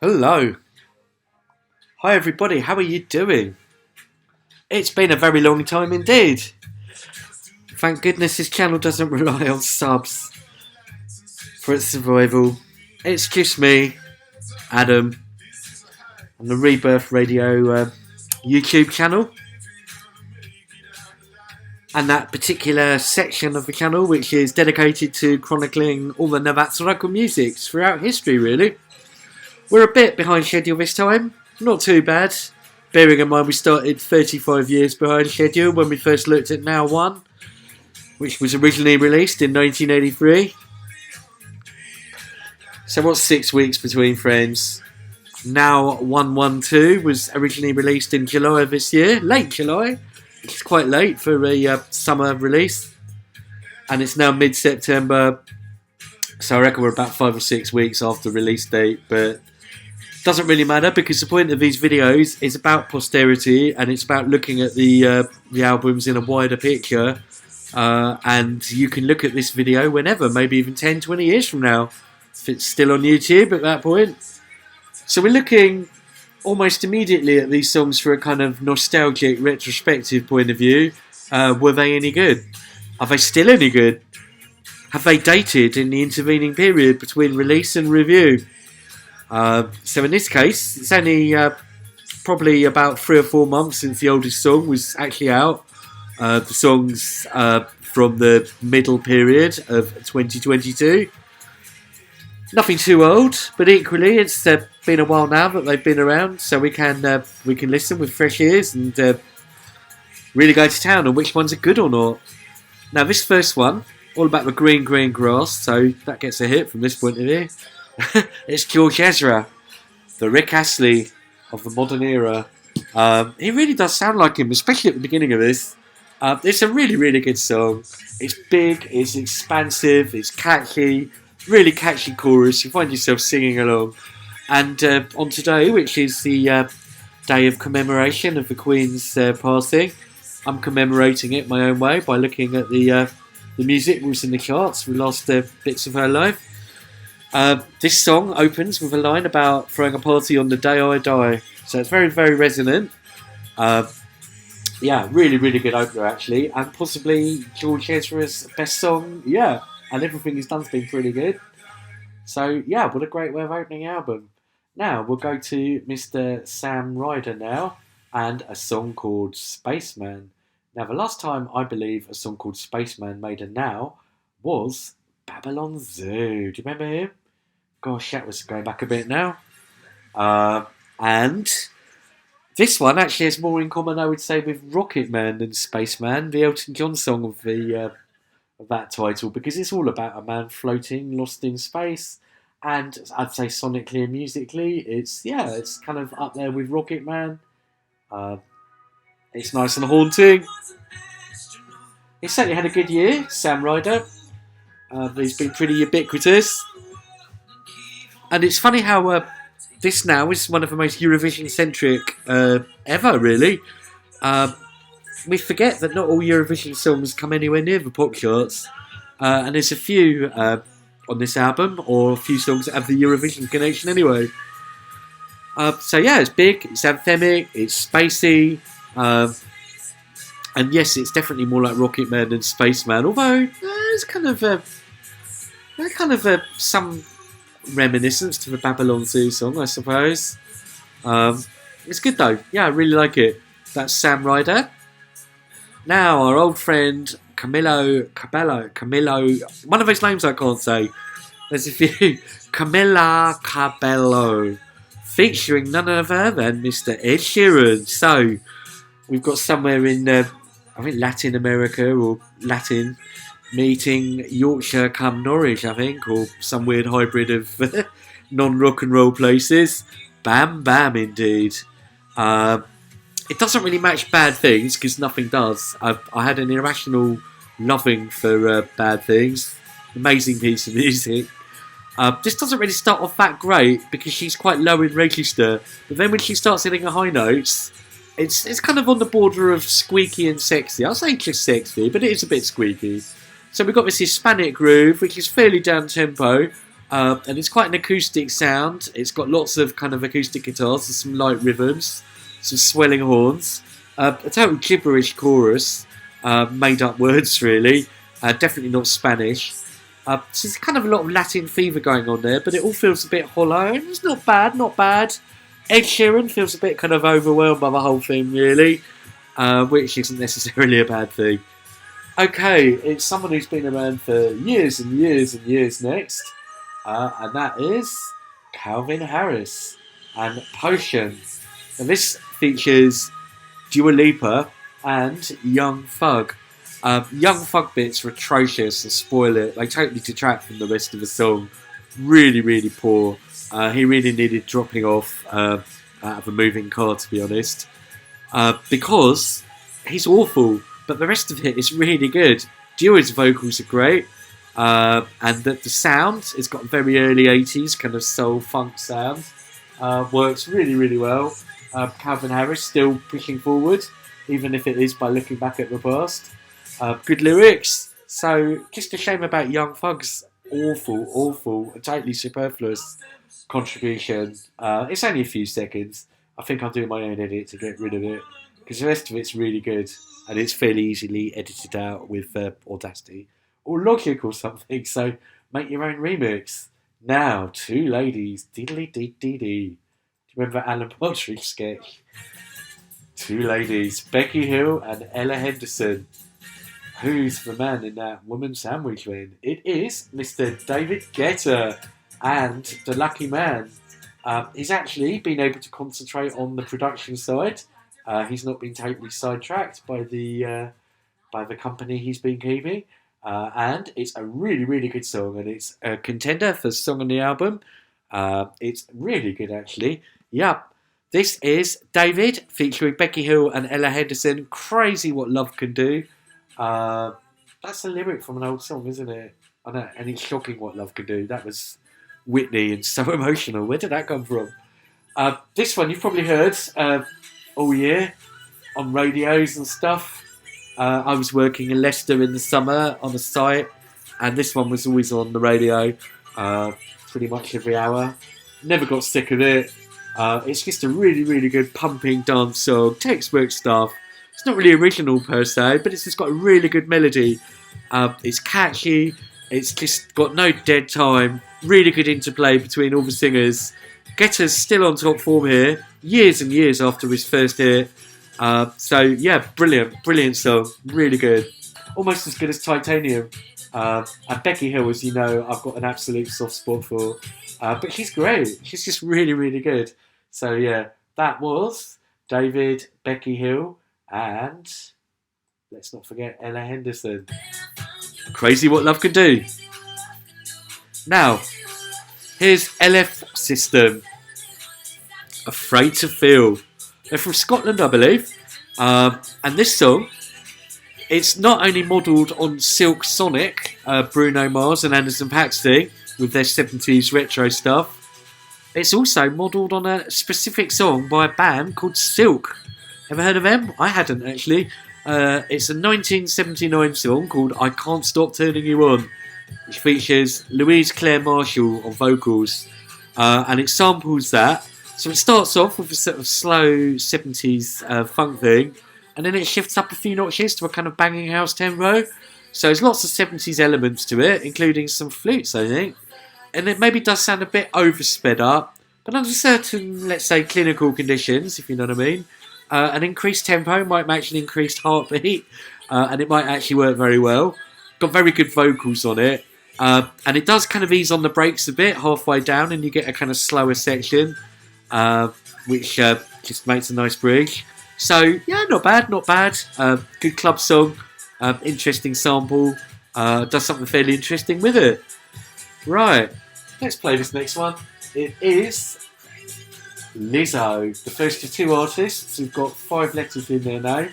Hello. Hi everybody, how are you doing? It's been a very long time indeed. Thank goodness this channel doesn't rely on subs for its survival. It's just me, Adam, on the Rebirth Radio YouTube channel. And that particular section of the channel which is dedicated to chronicling all the Navatsuraku musics throughout history, really. We're a bit behind schedule this time, not too bad. Bearing in mind we started 35 years behind schedule when we first looked at Now 1, which was originally released in 1983. So what's 6 weeks between frames? Now 112 was originally released in July of this year, late July. It's quite late for a summer release. And it's now mid-September, so I reckon we're about 5 or 6 weeks after release date, but doesn't really matter because the point of these videos is about posterity and it's about looking at the albums in a wider picture, and you can look at this video whenever, maybe even 10, 20 years from now, if it's still on YouTube at that point. So we're looking almost immediately at these songs for a kind of nostalgic, retrospective point of view. Were they any good? Are they still any good? Have they dated in the intervening period between release and review? So in this case, it's only probably about 3 or 4 months since the oldest song was actually out. The song's from the middle period of 2022. Nothing too old, but equally it's been a while now that they've been around, so we can listen with fresh ears and really go to town on which ones are good or not. Now this first one, all about the green grass, so that gets a hit from this point of view. It's George Ezra, the Rick Astley of the modern era. He really does sound like him, especially at the beginning of this. It's a really, really good song. It's big, it's expansive, it's catchy, really catchy chorus. You find yourself singing along. And on today, which is the day of commemoration of the Queen's passing, I'm commemorating it my own way by looking at the music that was in the charts for the last bits of her life. This song opens with a line about throwing a party on the day I die. So it's very, very resonant. Yeah, really, really good opener actually. And possibly George Ezra's best song. Yeah, and everything he's done's been pretty good. So yeah, what a great way of opening the album. Now we'll go to Mr. Sam Ryder now and a song called Spaceman. Now the last time I believe a song called Spaceman made a Now was Babylon Zoo. Do you remember him? Gosh, that was going back a bit now. And this one actually has more in common, I would say, with Rocket Man than Spaceman, the Elton John song of that title, because it's all about a man floating, lost in space. And I'd say sonically and musically, it's kind of up there with Rocket Man. It's nice and haunting. He certainly had a good year, Sam Ryder. He's been pretty ubiquitous. And it's funny how this now is one of the most Eurovision-centric ever, really. We forget that not all Eurovision songs come anywhere near the pop charts. And there's a few on this album, or a few songs that have the Eurovision connection anyway. So yeah, it's big, it's anthemic, it's spacey. And yes, it's definitely more like Rocket Man than Spaceman, although there's kind of some reminiscence to the Babylon Zoo song, I suppose. It's good though. Yeah, I really like it. That's Sam Ryder. Now our old friend Camilo, one of those names I can't say. There's a few. Camila Cabello, featuring none other than Mr. Ed Sheeran. So we've got somewhere in I think Latin America or Latin meeting Yorkshire come Norwich, I think, or some weird hybrid of non-rock and roll places. Bam Bam indeed. It doesn't really match Bad Things because nothing does. I had an irrational loving for Bad Things. Amazing piece of music. This doesn't really start off that great because she's quite low in register, but then when she starts hitting the high notes, it's kind of on the border of squeaky and sexy. I'll say just sexy, but it is a bit squeaky. So we've got this Hispanic groove, which is fairly down tempo, And it's quite an acoustic sound. It's got lots of kind of acoustic guitars and some light rhythms, some swelling horns, a total gibberish chorus, made up words really, definitely not Spanish. So there's kind of a lot of Latin fever going on there, but it all feels a bit hollow, and it's not bad, not bad. Ed Sheeran feels a bit kind of overwhelmed by the whole thing really, which isn't necessarily a bad thing. Okay, it's someone who's been around for years and years and years next. And that is Calvin Harris and Potion. And this features Dua Lipa and Young Thug. Young Thug bits are atrocious and spoil it. They totally detract from the rest of the song. Really, really poor. He really needed dropping off out of a moving car, to be honest. Because he's awful, but the rest of it is really good. Dua's vocals are great. And the sound, it's got a very early 80s kind of soul funk sound. Works really, really well. Calvin Harris still pushing forward, even if it is by looking back at the past. Good lyrics. So, just a shame about Young Thug's awful, totally superfluous contribution. It's only a few seconds. I think I'll do my own edit to get rid of it, because the rest of it's really good, and it's fairly easily edited out with Audacity or Logic or something, so make your own remix. Now, two ladies, diddly-dee-dee-dee. Do you remember Alan Partridge sketch? Two ladies, Becky Hill and Ella Henderson. Who's the man in that woman sandwich then? It is Mr. David Guetta, and the lucky man. He's actually been able to concentrate on the production side. He's not been totally sidetracked by the company he's been keeping. And it's a really, really good song, and it's a contender for Song on the Album. It's really good, actually. Yep. This is David featuring Becky Hill and Ella Henderson. Crazy What Love Can Do. That's a lyric from an old song, isn't it? I know, and it's shocking what love can do. That was Whitney and so emotional. Where did that come from? This one you've probably heard all year on radios and stuff. I was working in Leicester in the summer on a site, and this one was always on the radio pretty much every hour. Never got sick of it. It's just a really, really good pumping dance song, textbook stuff. It's not really original per se, but it's just got a really good melody. It's catchy. It's just got no dead time. Really good interplay between all the singers. Guetta's still on top form here, years and years after his first hit. So yeah, brilliant song, really good, almost as good as Titanium. And Becky Hill, as you know, I've got an absolute soft spot for, but she's great. She's just really, really good. So yeah, that was David, Becky Hill, and let's not forget Ella Henderson. Crazy What Love Can Do. Now, here's LF System, Afraid to Feel. They're from Scotland, I believe. And this song, it's not only modelled on Silk Sonic, Bruno Mars and Anderson .Paak thing, with their 70s retro stuff. It's also modelled on a specific song by a band called Silk. Ever heard of them? I hadn't, actually. It's a 1979 song called I Can't Stop Turning You On, which features Louise Claire Marshall on vocals. And it samples that. So it starts off with a sort of slow 70s funk thing, and then it shifts up a few notches to a kind of banging house tempo. So there's lots of 70s elements to it, including some flutes, I think. And it maybe does sound a bit oversped up, but under certain, let's say, clinical conditions, if you know what I mean, an increased tempo might match an increased heartbeat, and it might actually work very well. Got very good vocals on it, and it does kind of ease on the brakes a bit halfway down, and you get a kind of slower section, which just makes a nice bridge. So yeah, not bad. Good club song, interesting sample, does something fairly interesting with it. Right, let's play this next one. It is Lizzo, the first of two artists who've got 5 letters in their name,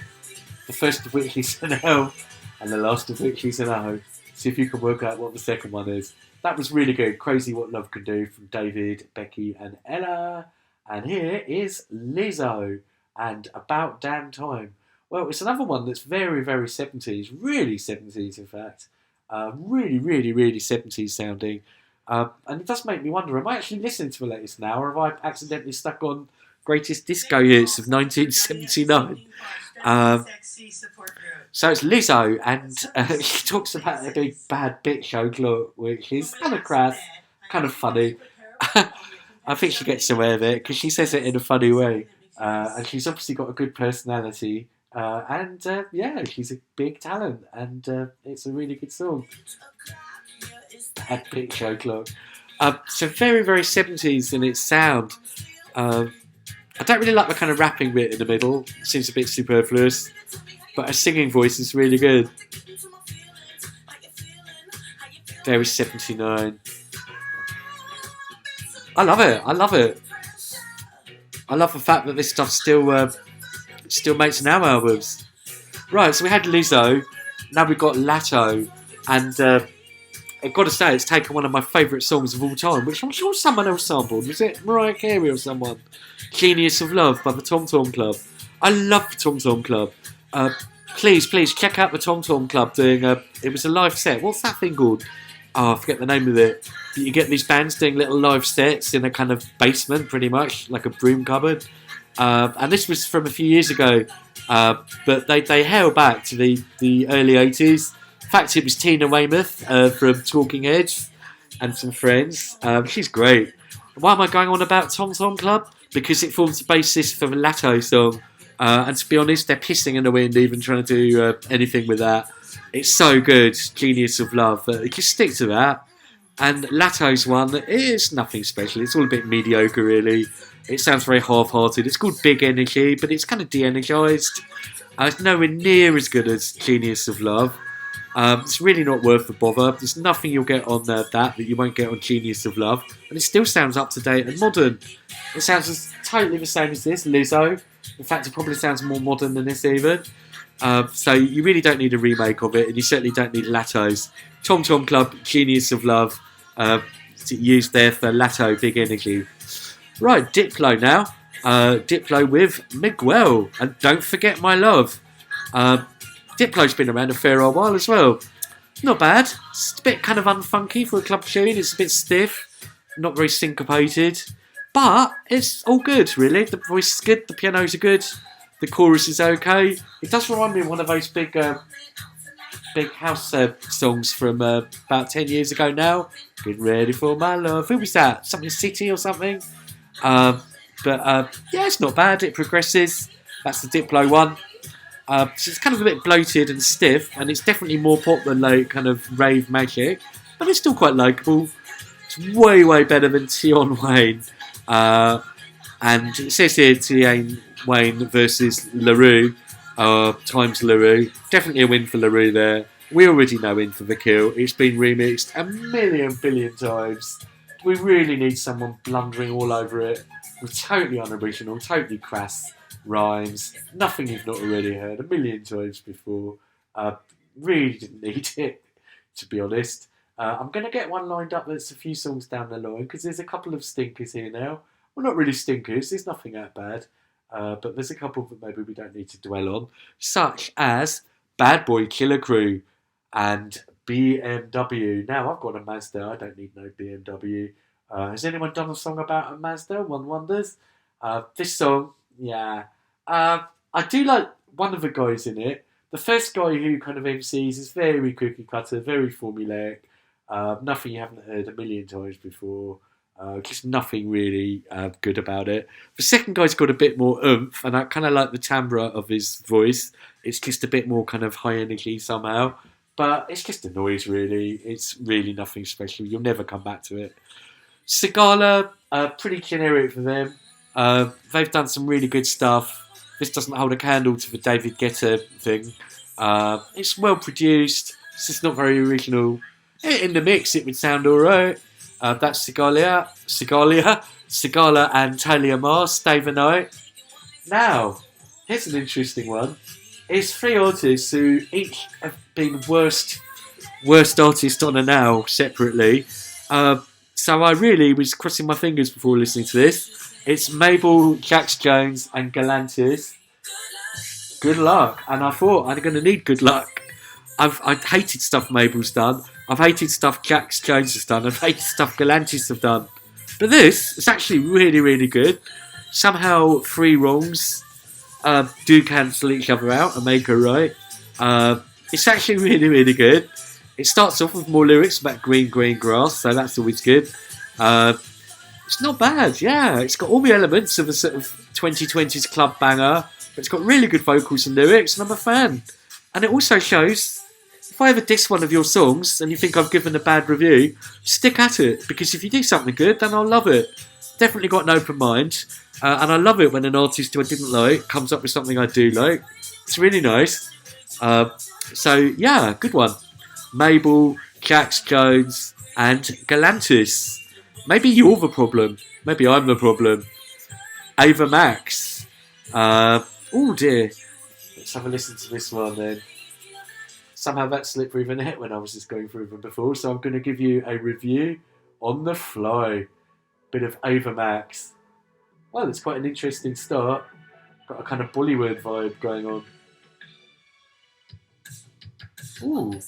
the first of which is an L and the last of which is an O. See if you can work out what the second one is. That was really good. Crazy What Love Can Do from David, Becky and Ella. And here is Lizzo and About Damn Time. Well, it's another one that's very, very 70s, really 70s in fact. Really, really, really 70s sounding. And it does make me wonder, am I actually listening to the latest now, or have I accidentally stuck on Greatest Disco Hits of 1979? So it's Lizzo, and she talks about a big bad bitch show, which is kind of crass, kind of funny. I think she gets away with it because she says it in a funny way. And she's obviously got a good personality. Yeah, she's a big talent, and it's a really good song. Bad bitch show clock. So very, very 70s in its sound. I don't really like the kind of rapping bit in the middle. It seems a bit superfluous. But her singing voice is really good. There is 79. I love it. I love it. I love the fact that this stuff still makes now albums. Right, so we had Lizzo. Now we've got Latto. And I've got to say, it's taken one of my favourite songs of all time, which I'm sure someone else sampled. Was it Mariah Carey or someone? Genius of Love by the Tom Tom Club. I love the Tom Tom Club. Please check out the Tom Tom Club doing it was a live set. What's that thing called? Oh, I forget the name of it. You get these bands doing little live sets in a kind of basement, pretty much, like a broom cupboard. And this was from a few years ago, but they hail back to the early 80s. In fact, it was Tina Weymouth from Talking Heads and some friends. She's great. Why am I going on about Tom Tom Club? Because it forms the basis for the Latto song. And to be honest, they're pissing in the wind even trying to do anything with that. It's so good, Genius of Love. You can stick to that. And Latto's one is nothing special. It's all a bit mediocre, really. It sounds very half-hearted. It's called Big Energy, but it's kind of de-energised. It's nowhere near as good as Genius of Love. It's really not worth the bother. There's nothing you'll get on that you won't get on Genius of Love. And it still sounds up-to-date and modern. It sounds totally the same as this, Lizzo. In fact, it probably sounds more modern than this even. So you really don't need a remake of it, and you certainly don't need Latto's. Tom Tom Club, Genius of Love, used there for Latto, Big Energy. Right, Diplo now. Diplo with Miguel, and Don't Forget My Love. Diplo's been around a fair old while as well. Not bad. It's a bit kind of unfunky for a club tune. It's a bit stiff, not very syncopated. But it's all good, really. The voice is good, the pianos are good, the chorus is okay. It does remind me of one of those big house songs from about 10 years ago now. Get Ready For My Love. Who was that? Something City or something? Yeah, it's not bad. It progresses. That's the Diplo one. So it's kind of a bit bloated and stiff, and it's definitely more pop than like kind of rave magic, but it's still quite likeable. It's way, way better than Tion Wayne. And it says here Tion Wayne versus LaRue, times LaRue. Definitely a win for LaRue there. We already know In For The Kill. It's been remixed a million billion times. We really need someone blundering all over it with totally unoriginal, totally crass rhymes. Nothing you've not already heard a million times before. Really didn't need it, to be honest. I'm going to get one lined up that's a few songs down the line, because there's a couple of stinkers here now. Well, not really stinkers, there's nothing that bad. But there's a couple that maybe we don't need to dwell on, such as Bad Boy Killer Crew and BMW. Now, I've got a Mazda, I don't need no BMW. Has anyone done a song about a Mazda? One wonders. This song, yeah. I do like one of the guys in it. The first guy who kind of MCs is very cookie cutter, very formulaic. Nothing you haven't heard a million times before. Just nothing really good about it. The second guy's got a bit more oomph, and I kind of like the timbre of his voice. It's just a bit more kind of high energy somehow. But it's just a noise, really. It's really nothing special. You'll never come back to it. Sigala, pretty generic for them. They've done some really good stuff. This doesn't hold a candle to the David Guetta thing. It's well produced. It's just not very original. In the mix, it would sound alright. That's Sigala and Talia Mar, Stay the Night. Now, here's an interesting one. It's three artists who each have been worst artist on a now separately. So I really was crossing my fingers before listening to this. It's Mabel, Jax Jones and Galantis. Good luck. And I thought I'm going to need good luck. I hated stuff Mabel's done. I've hated stuff Jax Jones has done. I've hated stuff Galantis have done. But this is actually really, really good. Somehow 3 wrongs do cancel each other out and make her right. It's actually really, really good. It starts off with more lyrics about green, green grass, so that's always good. It's not bad, yeah. It's got all the elements of a sort of 2020s club banger, but it's got really good vocals and lyrics, and I'm a fan. And it also shows, if I ever diss one of your songs and you think I've given a bad review, stick at it, because if you do something good, then I'll love it. Definitely got an open mind, and I love it when an artist who I didn't like comes up with something I do like. It's really nice. So, yeah, good one. Mabel, Jax Jones, and Galantis. Maybe you're the problem. Maybe I'm the problem. Ava Max. Oh dear. Let's have a listen to this one then. Somehow that slipped through the net when I was just going through them before, so I'm going to give you a review on the fly. Bit of Ava Max. Well, it's quite an interesting start. Got a kind of Bollywood vibe going on. Ooh.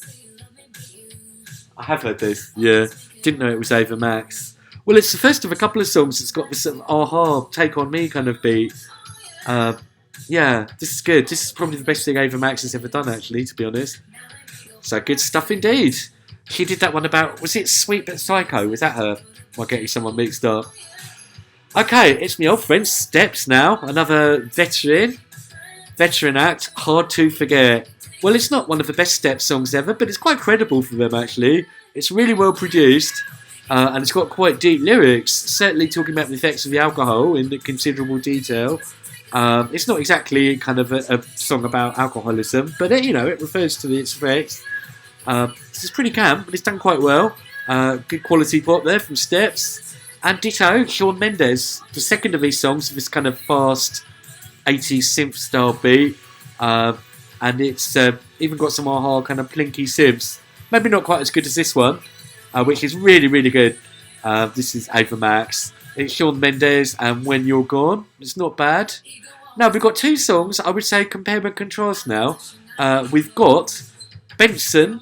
I have heard this. Yeah. Didn't know it was Ava Max. Well, it's the first of a couple of songs that's got this sort of aha, Take On Me kind of beat. Yeah, this is good. This is probably the best thing Ava Max has ever done, actually, to be honest. So good stuff indeed. She did that one about, was it Sweet But Psycho? Was that her? Am I getting someone mixed up? Okay, it's my old friend Steps now. Another veteran act, hard to forget. Well, it's not one of the best Steps songs ever, but it's quite credible for them, actually. It's really well produced. And it's got quite deep lyrics, certainly talking about the effects of the alcohol in considerable detail. It's not exactly kind of a song about alcoholism, but it refers to its effects. This is pretty camp, but it's done quite well. Good quality pop there from Steps. And ditto, Shawn Mendes. The second of these songs with this kind of fast 80s synth style beat. And it's even got some aha kind of plinky synths. Maybe not quite as good as this one. Which is really, really good. This is Ava Max. It's Shawn Mendes and When You're Gone. It's not bad. Now, we've got 2 songs, I would say, compare and contrast now. We've got Benson,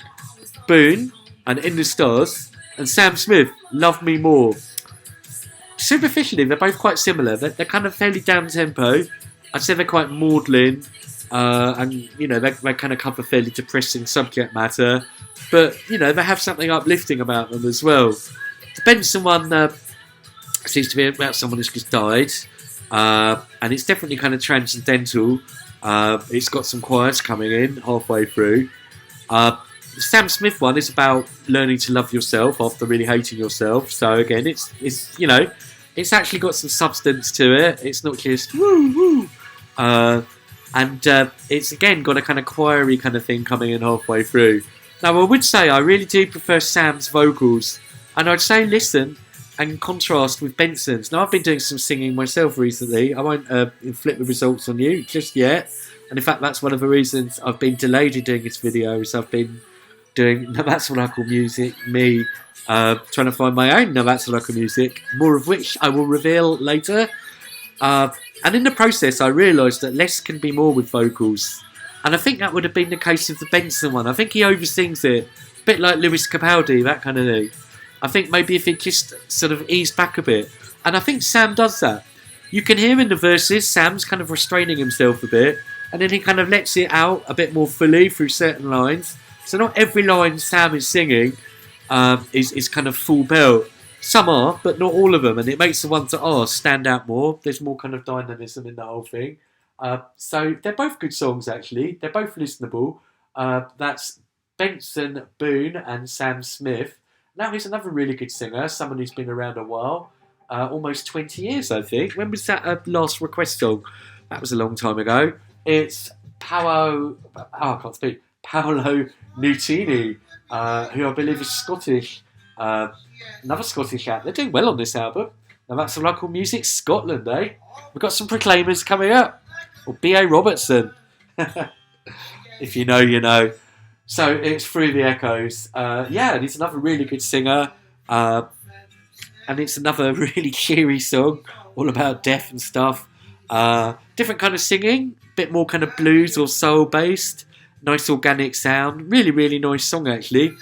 Boone, and In the Stars, and Sam Smith, Love Me More. Superficially, they're both quite similar. They're kind of fairly down-tempo. I'd say they're quite maudlin. And, they kind of cover fairly depressing subject matter. But, they have something uplifting about them as well. The Benson one seems to be about someone who's just died. And it's definitely kind of transcendental. It's got some choirs coming in halfway through. The Sam Smith one is about learning to love yourself after really hating yourself. So, again, it's actually got some substance to it. It's not just woo, woo. And it's, again, got a kind of choiry kind of thing coming in halfway through. Now, I would say I really do prefer Sam's vocals, and I'd say listen and contrast with Benson's. Now, I've been doing some singing myself recently. I won't inflict the results on you just yet, and in fact, that's one of the reasons I've been delayed in doing this video, is I've been doing Now That's What I Call Music, trying to find my own Now That's What I Call Music, more of which I will reveal later. And in the process, I realised that less can be more with vocals. And I think that would have been the case of the Benson one. I think he oversings it. A bit like Lewis Capaldi, that kind of thing. I think maybe if he just sort of eased back a bit. And I think Sam does that. You can hear in the verses, Sam's kind of restraining himself a bit. And then he kind of lets it out a bit more fully through certain lines. So not every line Sam is singing is kind of full belt. Some are, but not all of them. And it makes the ones that are stand out more. There's more kind of dynamism in the whole thing. So they're both good songs, actually. They're both listenable. That's Benson, Boone, and Sam Smith. Now he's another really good singer, someone who's been around a while. Almost 20 years, I think. When was that last request song? That was a long time ago. It's Paolo Nutini, who I believe is Scottish. Another Scottish act. They're doing well on this album. Now that's the local music, Scotland, eh? We've got some proclaimers coming up. Or B.A. Robertson. If you know, you know. So it's Through the Echoes. And he's another really good singer. And it's another really cheery song. All about death and stuff. Different kind of singing. Bit more kind of blues or soul based. Nice organic sound. Really, really nice song, actually.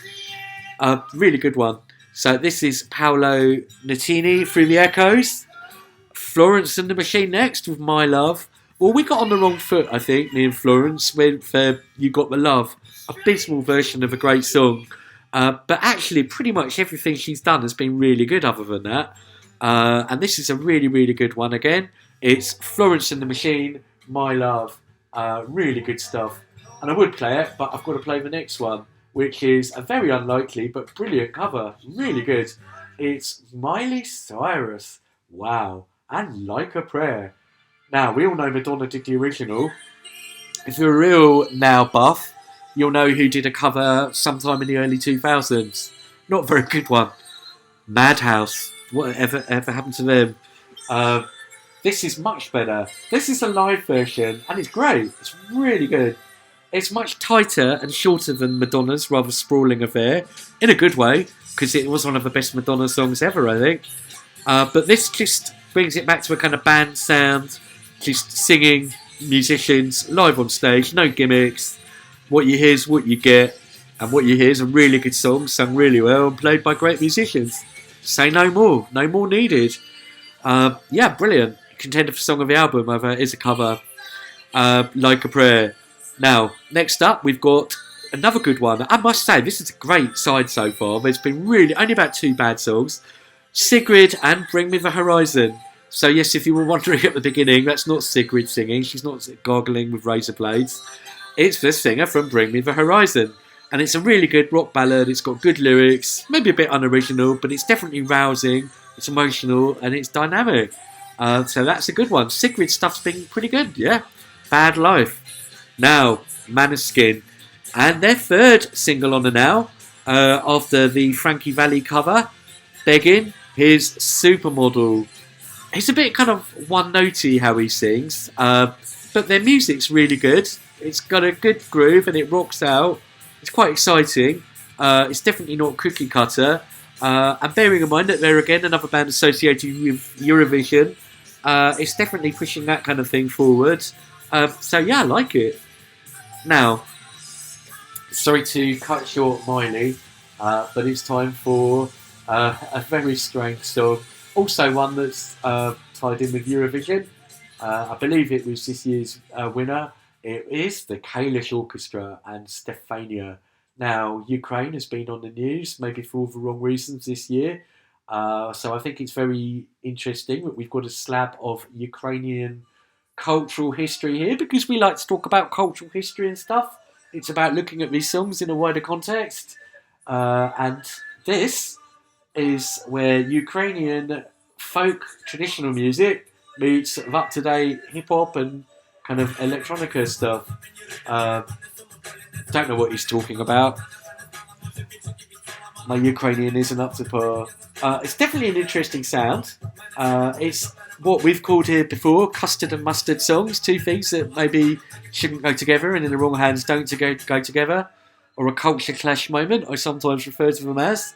Really good one. So this is Paolo Nutini through the Echoes. Florence and the Machine next with My Love. Well, we got on the wrong foot, I think, me and Florence, with You Got the Love. Abysmal version of a great song. But actually, pretty much everything she's done has been really good other than that. And this is a really, really good one again. It's Florence and the Machine, My Love. Really good stuff. And I would play it, but I've got to play the next one, which is a very unlikely but brilliant cover. Really good. It's Miley Cyrus. Wow. And Like a Prayer. Now, we all know Madonna did the original. If you're a real Now buff, you'll know who did a cover sometime in the early 2000s. Not a very good one. Madhouse. Whatever ever happened to them? This is much better. This is a live version, and it's great. It's really good. It's much tighter and shorter than Madonna's rather sprawling affair, in a good way, because it was one of the best Madonna songs ever, I think. But this just brings it back to a kind of band sound, just singing, musicians, live on stage, no gimmicks. What you hear is what you get, and what you hear is a really good song, sung really well, and played by great musicians. Say no more. No more needed. Yeah, brilliant. Contender for Song of the Album is a cover, Like a Prayer. Now, next up, we've got another good one. I must say, this is a great side so far. There's been really only about 2 bad songs. Sigrid and Bring Me the Horizon. So yes, if you were wondering at the beginning, that's not Sigrid singing. She's not gargling with razor blades. It's the singer from Bring Me the Horizon. And it's a really good rock ballad. It's got good lyrics, maybe a bit unoriginal, but it's definitely rousing. It's emotional and it's dynamic. So that's a good one. Sigrid stuff's been pretty good, yeah. Bad Life. Now, Maneskin. And their 3rd single on the Now, after the Frankie Valli cover, Begging, here's Supermodel. It's a bit kind of one-notey how he sings, but their music's really good. It's got a good groove and it rocks out. It's quite exciting. It's definitely not cookie cutter. And bearing in mind that they're again another band associated with Eurovision, it's definitely pushing that kind of thing forward. So yeah, I like it. Now, sorry to cut short Miley, but it's time for a very strange song. Also one that's tied in with Eurovision. I believe it was this year's winner. It is the Kalish Orchestra and Stefania. Now, Ukraine has been on the news, maybe for all the wrong reasons this year. So I think it's very interesting that we've got a slab of Ukrainian cultural history here, because we like to talk about cultural history and stuff. It's about looking at these songs in a wider context. And this is where Ukrainian folk traditional music meets up-to-date hip-hop and kind of electronica stuff. Don't know what he's talking about. My Ukrainian isn't up to par. It's definitely an interesting sound. It's what we've called here before custard and mustard songs. 2 things that maybe shouldn't go together and in the wrong hands don't go together. Or a culture clash moment, I sometimes refer to them as.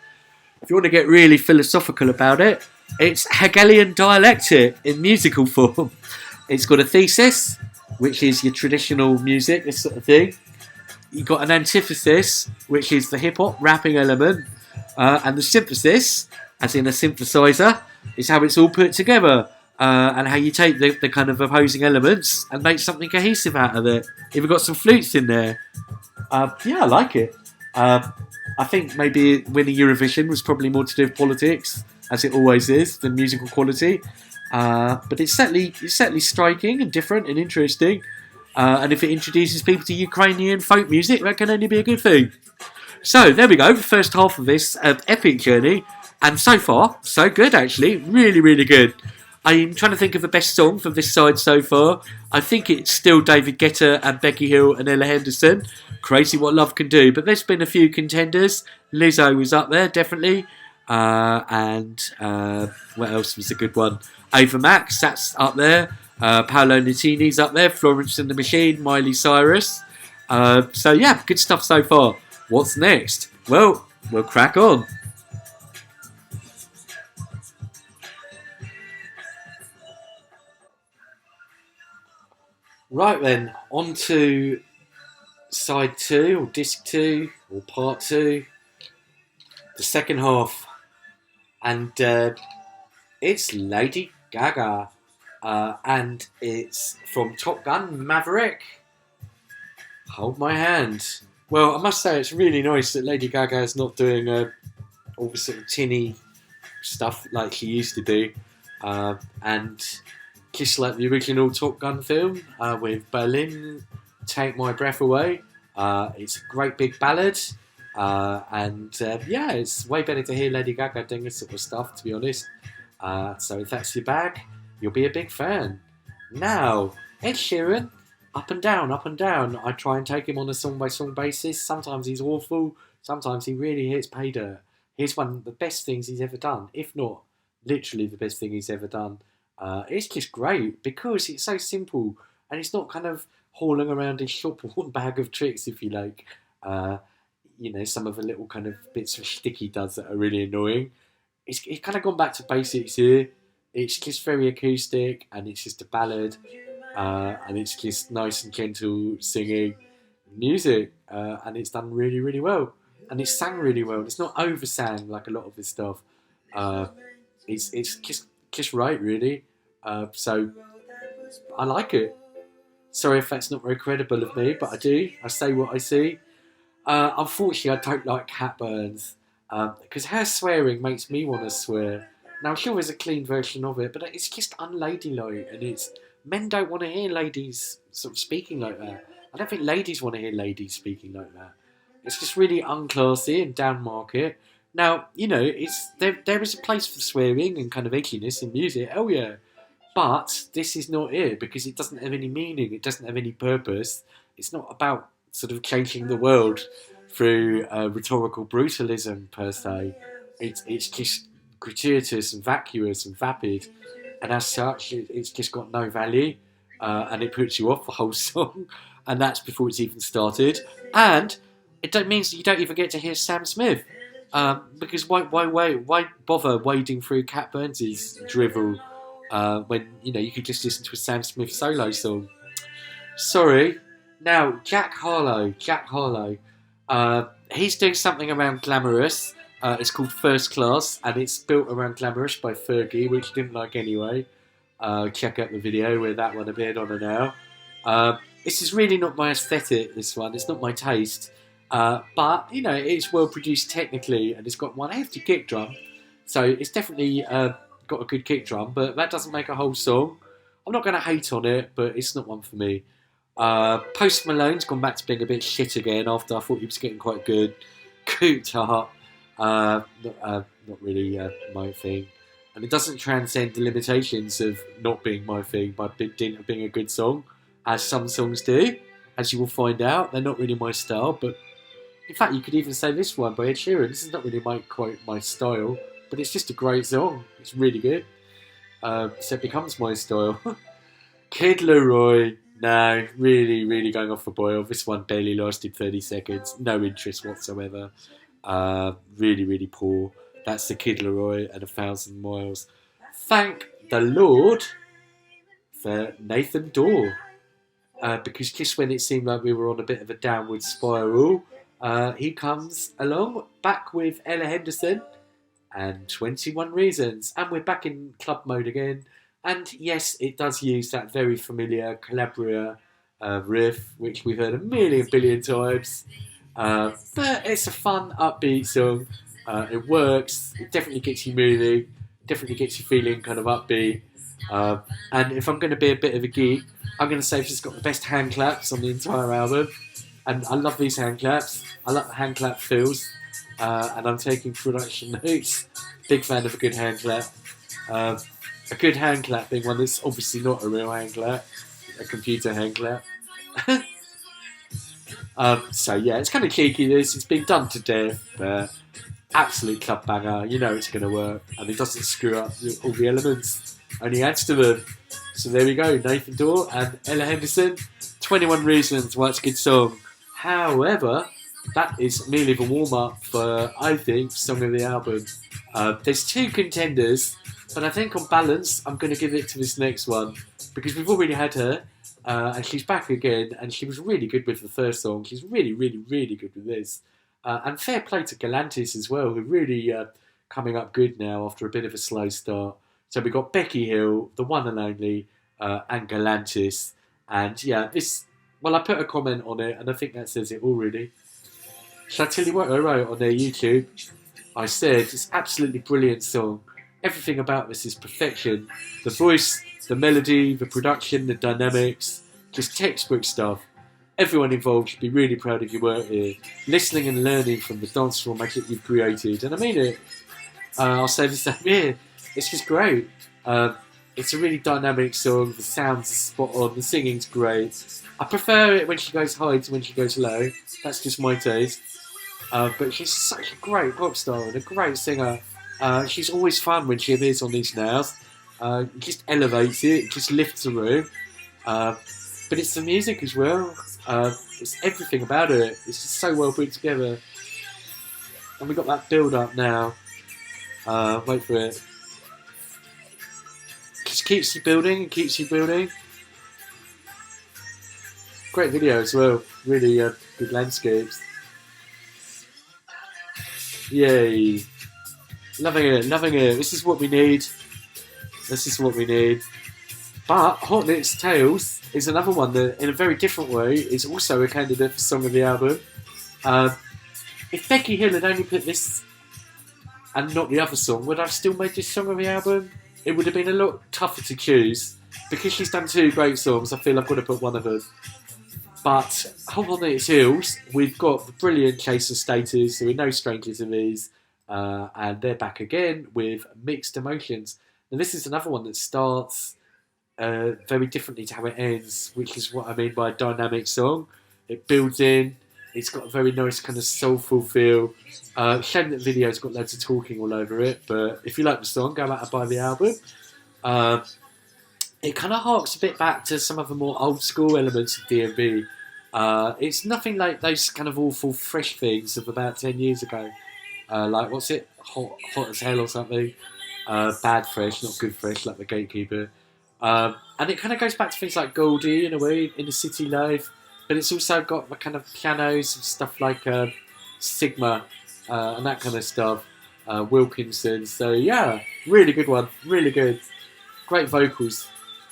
If you want to get really philosophical about it, it's Hegelian dialectic in musical form. It's got a thesis, which is your traditional music, this sort of thing. You've got an antithesis, which is the hip-hop rapping element. And the synthesis, as in a synthesizer, is how it's all put together. And how you take the kind of opposing elements and make something cohesive out of it. You've got some flutes in there. Yeah, I like it. I think maybe winning Eurovision was probably more to do with politics, as it always is, than musical quality. But it's certainly striking and different and interesting. And if it introduces people to Ukrainian folk music, that can only be a good thing. So there we go, the first half of this epic journey. And so far, so good actually. Really, really good. I'm trying to think of the best song from this side so far. I think it's still David Guetta and Becky Hill and Ella Henderson. Crazy What Love Can Do. But there's been a few contenders. Lizzo was up there, definitely. And what else was a good one? Ava Max, that's up there. Paolo Nutini's up there. Florence and the Machine, Miley Cyrus. So yeah, good stuff so far. What's next? Well, we'll crack on. Right then, on to side 2, or disc 2, or part 2. the second half, and it's Lady Gaga, and it's from Top Gun Maverick. Hold my hand. Well, I must say it's really nice that Lady Gaga is not doing all the sort of tinny stuff like she used to do, and just like the original Top Gun film with Berlin, Take My Breath Away. It's a great big ballad, and yeah, it's way better to hear Lady Gaga doing this sort of stuff, to be honest. So if that's your bag, you'll be a big fan. Now, Ed Sheeran, up and down, up and down. I try and take him on a song-by-song basis. Sometimes he's awful, sometimes he really hits pay dirt. Here's one of the best things he's ever done, if not literally the best thing he's ever done. It's just great because it's so simple and it's not kind of hauling around his shop-worn bag of tricks, if you like. Some of the little kind of bits of shtick he does that are really annoying. It's kind of gone back to basics here. It's just very acoustic and it's just a ballad, and it's just nice and gentle singing music, and it's done really, really well. And it's sang really well. It's not over-sang like a lot of his stuff. It's just right, really. So I like it. Sorry if that's not very credible of me, but I do. I say what I see. Unfortunately, I don't like cat burns, because her swearing makes me want to swear. Now, sure, there's a clean version of it, but it's just unladylike, and men don't want to hear ladies sort of speaking like that. I don't think ladies want to hear ladies speaking like that. It's just really unclassy and down market. Now, there is a place for swearing and kind of edginess in music, oh yeah. But this is not it, because it doesn't have any meaning, it doesn't have any purpose. It's not about sort of changing the world through rhetorical brutalism, per se. It's just gratuitous and vacuous and vapid, and as such, it's just got no value, and it puts you off the whole song, and that's before it's even started. And it means that you don't even get to hear Sam Smith, because why bother wading through Cat Burns' drivel when you could just listen to a Sam Smith solo song. Sorry. Now, Jack Harlow, he's doing something around glamorous. It's called First Class, and it's built around Glamorous by Fergie, which I didn't like anyway. Check out the video where that one appeared on an hour. This is really not my aesthetic, this one. It's not my taste. But, it's well produced technically, and it's got one hefty kick drum. So it's definitely got a good kick drum, but that doesn't make a whole song. I'm not going to hate on it, but it's not one for me. Post Malone's gone back to being a bit shit again after I thought he was getting quite good. Cooped up. Not really my thing. And it doesn't transcend the limitations of not being my thing by being a good song, as some songs do. As you will find out, they're not really my style, but in fact you could even say this one by Ed Sheeran. This is not really quite my style, but it's just a great song. It's really good. So it becomes my style. Kid Leroy. No, really, really going off the boil. This one barely lasted 30 seconds. No interest whatsoever. Really, really poor. That's the Kid Leroy and 1,000 Miles. Thank the Lord for Nathan Dorr. Because just when it seemed like we were on a bit of a downward spiral, he comes along back with Ella Henderson and 21 Reasons. And we're back in club mode again. And yes, it does use that very familiar Calabria riff, which we've heard a million billion times. But it's a fun, upbeat song. It works. It definitely gets you moving. Definitely gets you feeling kind of upbeat. And if I'm going to be a bit of a geek, I'm going to say it's got the best hand claps on the entire album. And I love these hand claps. I like the hand clap feels. And I'm taking production notes. Big fan of a good hand clap. A good hand clap being one that's obviously not a real hand clap, a computer hand clap. So yeah, it's kind of cheeky this. It's been done to death, but absolute club banger. You know it's going to work, and it doesn't screw up all the elements, only adds to them. So there we go, Nathan Dorr and Ella Henderson. 21 Reasons why it's a good song. However, that is merely the warm-up for, I think, Song of the Album. There's two contenders, but I think on balance, I'm going to give it to this next one, because we've already had her, and she's back again, and she was really good with the first song. She's really, really, really good with this. And fair play to Galantis as well, who really coming up good now after a bit of a slow start. So we've got Becky Hill, the one and only, and Galantis. And yeah, this, well, I put a comment on it, and I think that says it all really. Shall I tell you what I wrote on their YouTube? I said, it's absolutely brilliant song. Everything about this is perfection. The voice, the melody, the production, the dynamics, just textbook stuff. Everyone involved should be really proud of your work here. Listening and learning from the dancefloor magic you've created. And I mean it. I'll say the same here. It's just great. It's a really dynamic song. The sounds are spot on. The singing's great. I prefer it when she goes high to when she goes low. That's just my taste. But she's such a great pop star and a great singer. She's always fun when she appears on these nows. Just elevates it, just lifts the room. But it's the music as well. It's everything about it. It's just so well put together. And we got that build up now. Wait for it. Just keeps you building and keeps you building. Great video as well. Really good landscapes. Yay. Loving it, loving it. This is what we need. This is what we need. But Hot Knit's Tales is another one that, in a very different way, is also a candidate for Song of the Album. If Becky Hill had only put this and not the other song, would I have still made this Song of the Album? It would have been a lot tougher to choose. Because she's done two great songs, I feel I've got to put one of them. But Hot Knit's Heels, we've got the brilliant Chase of Status, who are no strangers to these, and they're back again with Mixed Emotions. Now this is another one that starts very differently to how it ends, which is what I mean by a dynamic song. It builds in, it's got a very nice kind of soulful feel. Shame that the video's got loads of talking all over it, but if you like the song, go out and buy the album. It kind of harks a bit back to some of the more old school elements of D&B. It's nothing like those kind of awful fresh things of about 10 years ago. Like, what's it? Hot as Hell or something. Bad fresh, not good fresh, like The Gatekeeper. And it kind of goes back to things like Goldie, in a way, In the City Life. But it's also got the kind of pianos and stuff like Sigma and that kind of stuff. Wilkinson. So, yeah, really good one. Really good. Great vocals.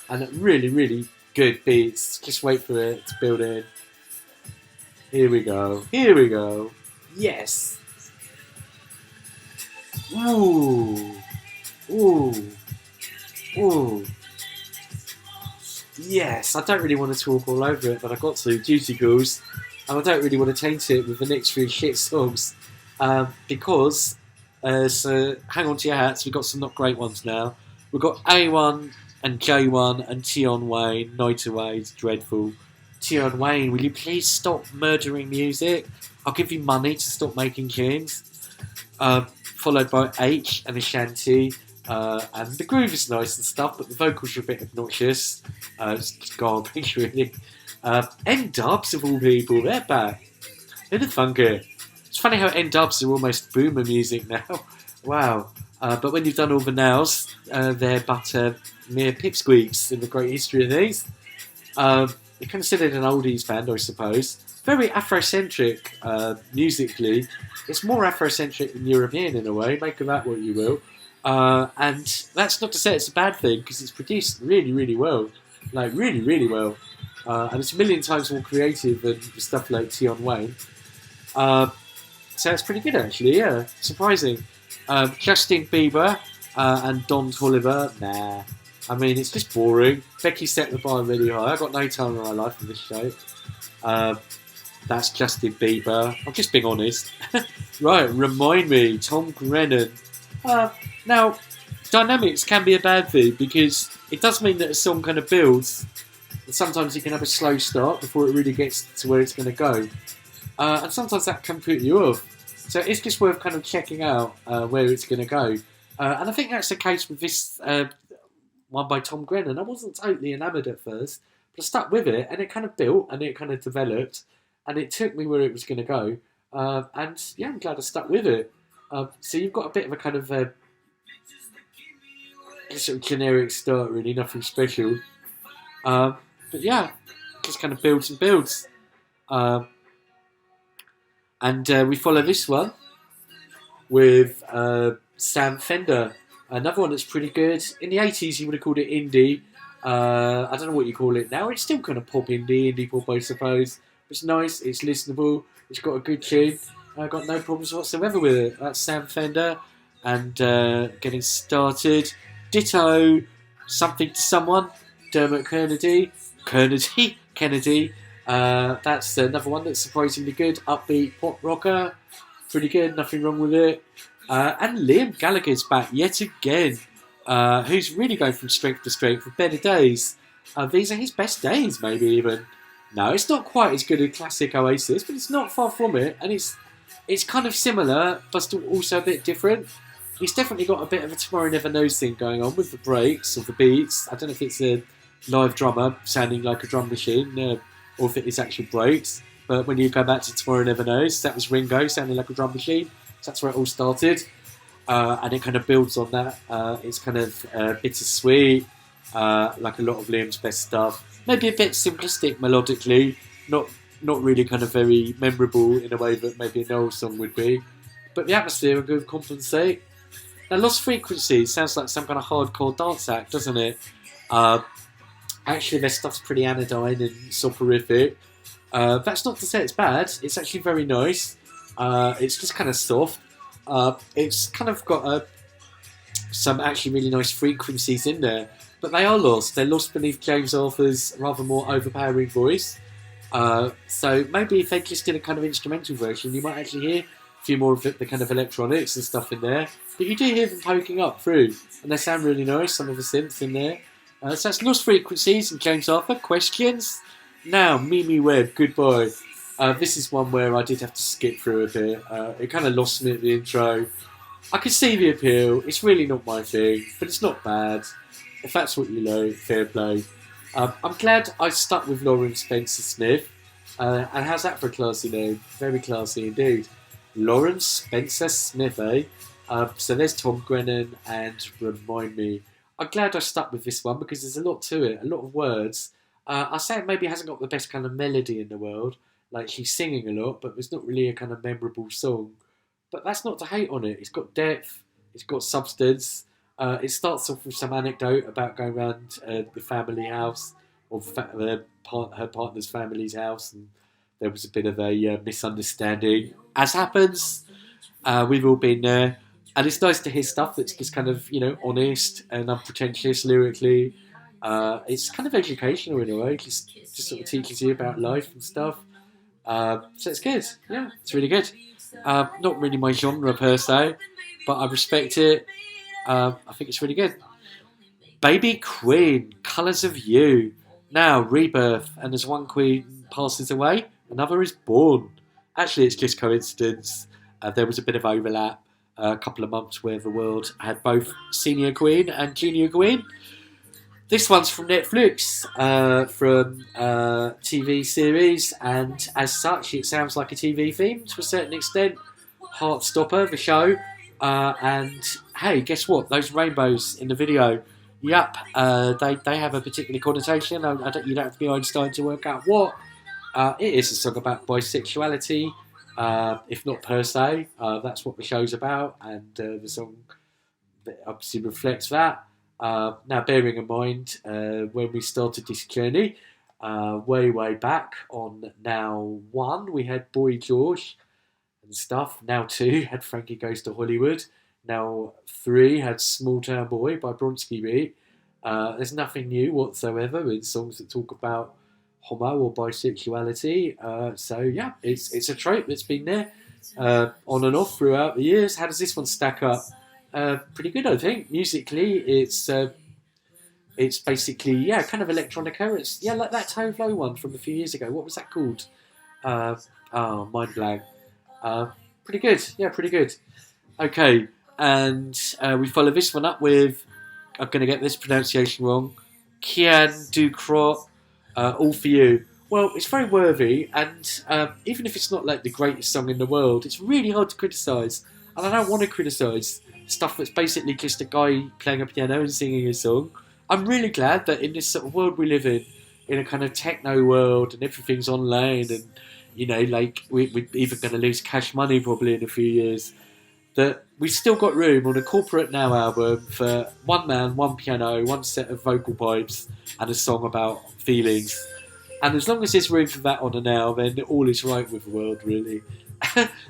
And really, really good beats. Just wait for it to build in. Here we go. Here we go. Yes. Ooh. Ooh. Ooh. Yes. I don't really want to talk all over it, but I got to. Duty calls. And I don't really want to taint it with the next few shit songs. Because, so hang on to your hats. We've got some not great ones now. We've got A1 and J1 and Tion Wayne, Night Away, dreadful. Tion Wayne, will you please stop murdering music? I'll give you money to stop making tunes. Followed by H and Ashanti. And the groove is nice and stuff, but the vocals are a bit obnoxious. It's just garbage, really. N-Dubs, of all people, they're back. Who'd have thunk it? It's funny how N-Dubs are almost boomer music now. Wow. But when you've done all the nows, they're but mere pipsqueaks in the great history of these. They're considered an oldies band, I suppose. Very Afrocentric musically. It's more Afrocentric than European in a way, make of that what you will. And that's not to say it's a bad thing, because it's produced really, really well. Like, really, really well. And it's a million times more creative than stuff like Tion Wayne. So it's pretty good, actually, yeah. Surprising. Justin Bieber and Don Toliver, nah. I mean, it's just boring. Becky set the bar really high. I've got no time in my life in this show. That's Justin Bieber. I'm just being honest. Right, Remind Me, Tom Grennan. Now, dynamics can be a bad thing because it does mean that a song kind of builds. And sometimes you can have a slow start before it really gets to where it's going to go. And sometimes that can put you off. So it's just worth kind of checking out where it's going to go. And I think that's the case with this one by Tom Grennan. I wasn't totally enamoured at first, but I stuck with it, and it kind of built, and it kind of developed, and it took me where it was going to go. And yeah, I'm glad I stuck with it. So you've got a bit of a kind of sort of generic start, really, nothing special. But yeah, just kind of builds and builds. And we follow this one with Sam Fender, another one that's pretty good. In the 80s, you would have called it indie. I don't know what you call it now. It's still kind of pop indie pop, I suppose. It's nice, it's listenable, it's got a good tune. I've got no problems whatsoever with it. That's Sam Fender, and getting started. Ditto, Something to Someone, Dermot Kennedy. That's another one that's surprisingly good. Upbeat pop rocker, pretty good, nothing wrong with it. And Liam Gallagher's back yet again, who's really going from strength to strength for better days. These are his best days, maybe even. No, it's not quite as good as classic Oasis, but it's not far from it, and it's kind of similar, but still also a bit different. He's definitely got a bit of a Tomorrow Never Knows thing going on with the breaks or the beats. I don't know if it's a live drummer sounding like a drum machine, or if it is actual breaks. But when you go back to Tomorrow Never Knows, that was Ringo sounding like a drum machine. So that's where it all started. And it kind of builds on that. It's kind of bittersweet, like a lot of Liam's best stuff. Maybe a bit simplistic melodically, not really kind of very memorable in a way that maybe a Noel song would be. But the atmosphere would compensate. Now, Lost Frequencies sounds like some kind of hardcore dance act, doesn't it? Actually, their stuff's pretty anodyne and soporific. That's not to say it's bad. It's actually very nice. It's just kind of soft. It's kind of got some actually really nice frequencies in there. But they are lost. They're lost beneath James Arthur's rather more overpowering voice. So maybe if they just did a kind of instrumental version, you might actually hear a few more of the kind of electronics and stuff in there. But you do hear them poking up through. And they sound really nice, some of the synths in there. So that's Lost Frequencies and James Arthur. Questions? Now, Mimi Webb, Goodbye. This is one where I did have to skip through a bit. It kind of lost me at the intro. I can see the appeal. It's really not my thing, but it's not bad. If that's what you like, fair play. I'm glad I stuck with Lauren Spencer Smith. And how's that for a classy name? Very classy indeed. Lauren Spencer Smith, eh? So there's Tom Grennan and Remind Me. I'm glad I stuck with this one because there's a lot to it, a lot of words. I say it maybe hasn't got the best kind of melody in the world. Like she's singing a lot, but there's not really a kind of memorable song. But that's not to hate on it. It's got depth. It's got substance. It starts off with some anecdote about going around the family house, or her partner's family's house, and there was a bit of a misunderstanding. As happens, we've all been there. And it's nice to hear stuff that's just kind of, honest and unpretentious lyrically. It's kind of educational in a way. Just sort of teaches you about life and stuff. So it's good. Yeah, it's really good. Not really my genre per se, but I respect it. I think it's really good. Baby Queen, Colours of You. Now, rebirth, and as one queen passes away, another is born. Actually, it's just coincidence. There was a bit of overlap. A couple of months where the world had both Senior Queen and Junior Queen. This one's from Netflix, from TV series, and as such, it sounds like a TV theme to a certain extent. Heartstopper, the show, and hey, guess what? Those rainbows in the video, yep, they have a particular connotation. You don't have to be Einstein to work out what. It is a song about bisexuality. If not per se, that's what the show's about, and the song obviously reflects that. Now, bearing in mind when we started this journey, way back on Now 1, we had Boy George and stuff. Now 2 had Frankie Goes to Hollywood. Now 3 had Small Town Boy by Bronski Beat. There's nothing new whatsoever in songs that talk about homo or bisexuality. So yeah, it's a trope that's been there on and off throughout the years. How does this one stack up? Pretty good, I think. Musically, it's basically kind of electronica. It's like that Tove Lo one from a few years ago. What was that called? Mind blank. Pretty good. Yeah, pretty good. Okay, and we follow this one up with, I'm going to get this pronunciation wrong, Kian Ducrot. All For You. Well, it's very worthy, and even if it's not like the greatest song in the world, it's really hard to criticise. And I don't want to criticise stuff that's basically just a guy playing a piano and singing a song. I'm really glad that in this sort of world we live in a kind of techno world, and everything's online, and like we're even going to lose Cash Money probably in a few years. That we've still got room on a Corporate Now album for one man, one piano, one set of vocal pipes, and a song about feelings. And as long as there's room for that on a Now, then all is right with the world, really.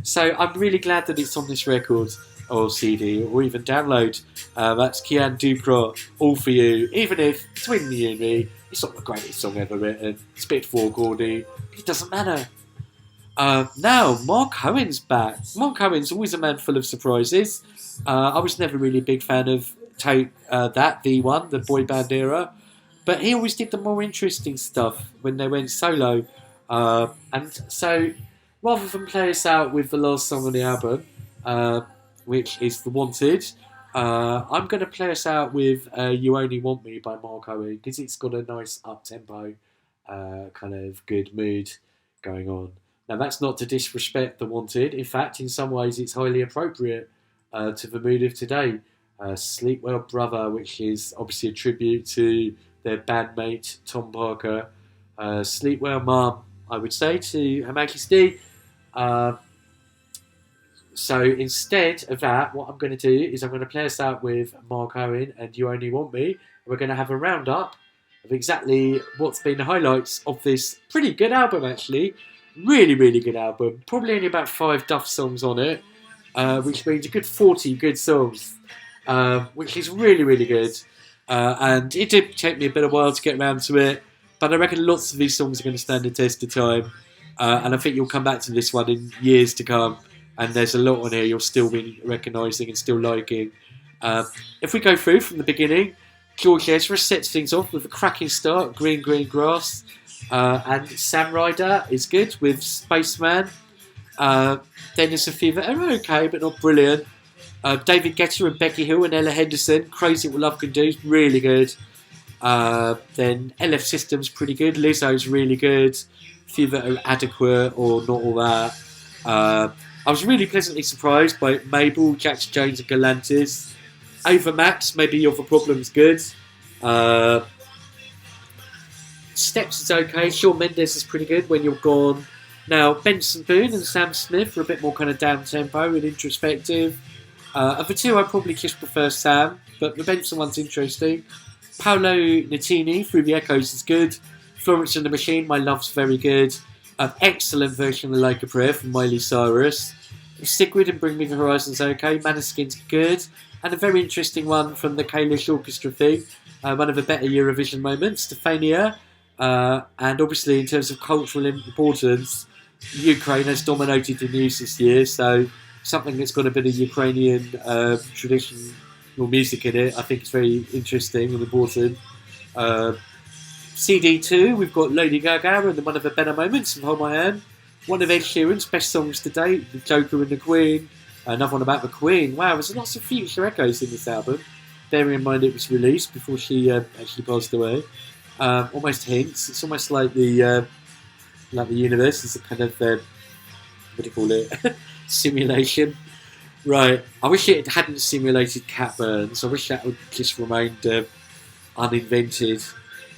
So I'm really glad that it's on this record, or CD, or even download. That's Tion Ducrot, All For You. Even if, between you and me, it's not the greatest song ever written. It's a bit four-chordy, but it doesn't matter. Now, Mark Owen's back. Mark Owen's always a man full of surprises. I was never really a big fan of the one, the boy band era, but he always did the more interesting stuff when they went solo. And so, rather than play us out with the last song on the album, which is The Wanted, I'm going to play us out with You Only Want Me by Mark Owen, because it's got a nice up-tempo, kind of good mood going on. Now, that's not to disrespect The Wanted. In fact, in some ways, it's highly appropriate to the mood of today. Sleep Well Brother, which is obviously a tribute to their bandmate, Tom Parker. Sleep Well Mum, I would say, to Her Majesty. So instead of that, what I'm going to do is I'm going to play us out with Mark Owen and You Only Want Me. We're going to have a roundup of exactly what's been the highlights of this pretty good album, actually. Really, really good album. Probably only about 5 Duff songs on it, which means a good 40 good songs, which is really, really good. And it did take me a bit of a while to get around to it, but I reckon lots of these songs are going to stand the test of time. And I think you'll come back to this one in years to come, and there's a lot on here you'll still be recognising and still liking. If we go through from the beginning, George Ezra sets things off with a cracking start, Green Green Grass. And Sam Ryder is good with Spaceman. Then there's a few that are okay but not brilliant. David Guetta and Becky Hill and Ella Henderson, Crazy What Love Can Do, is really good. Then LF System's pretty good. Lizzo's really good. A few that are adequate or not all that. I was really pleasantly surprised by Mabel, Jax Jones and Galantis. Ava Max, Maybe You're the Problem's good. Steps is okay. Shawn Mendes is pretty good, When You're Gone. Now, Benson Boone and Sam Smith are a bit more kind of down-tempo and introspective. Of the two, I probably just prefer Sam, but the Benson one's interesting. Paolo Nutini, Through the Echoes, is good. Florence and the Machine, My Love's very good. Excellent version of Like a Prayer from Miley Cyrus. Sigrid and Bring Me the Horizon's okay. Maneskin's good. And a very interesting one from the Kalish Orchestra thing. One of the better Eurovision moments, Stefania. And obviously, in terms of cultural importance, Ukraine has dominated the news this year, so something that's got a bit of Ukrainian traditional music in it, I think is very interesting and important. CD2, we've got Lady Gaga and one of the better moments of Hold My Hand. One of Ed Sheeran's best songs to date, The Joker and the Queen. Another one about the Queen. Wow, there's lots of future echoes in this album. Bearing in mind it was released before she actually passed away. Almost hints. It's almost like the universe is a kind of what do you call it? Simulation. Right. I wish it hadn't simulated cat burns. I wish that would just remained uninvented.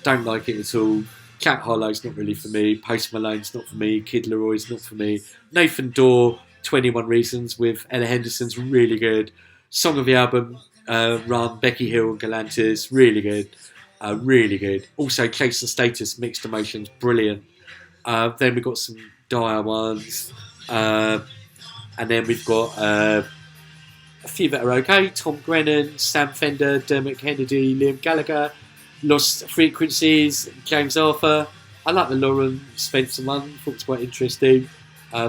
Don't like it at all. Jack Harlow's not really for me. Post Malone's not for me. Kid Leroy's not for me. Nathan Dorr, 21 Reasons with Ella Henderson's really good. Song of the album, Run, Becky Hill and Galantis, really good. Really good. Also, Chase and Status, Mixed Emotions, brilliant. Then we've got some dire ones. And then we've got a few that are okay. Tom Grennan, Sam Fender, Dermot Kennedy, Liam Gallagher, Lost Frequencies, James Arthur. I like the Lauren Spencer one. I thought it was quite interesting.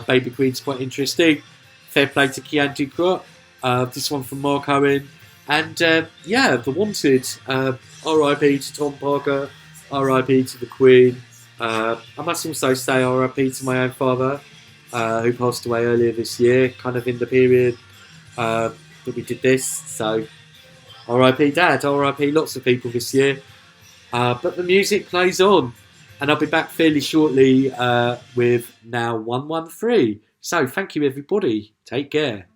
Baby Queen's quite interesting. Fair play to Tion Ducrot. This one from Mark Owen. And The Wanted. R.I.P. to Tom Parker. R.I.P. to the Queen. I must also say R.I.P. to my own father, who passed away earlier this year, kind of in the period that we did this. So R.I.P. Dad. R.I.P. lots of people this year. But the music plays on. And I'll be back fairly shortly with Now 113. So thank you everybody. Take care.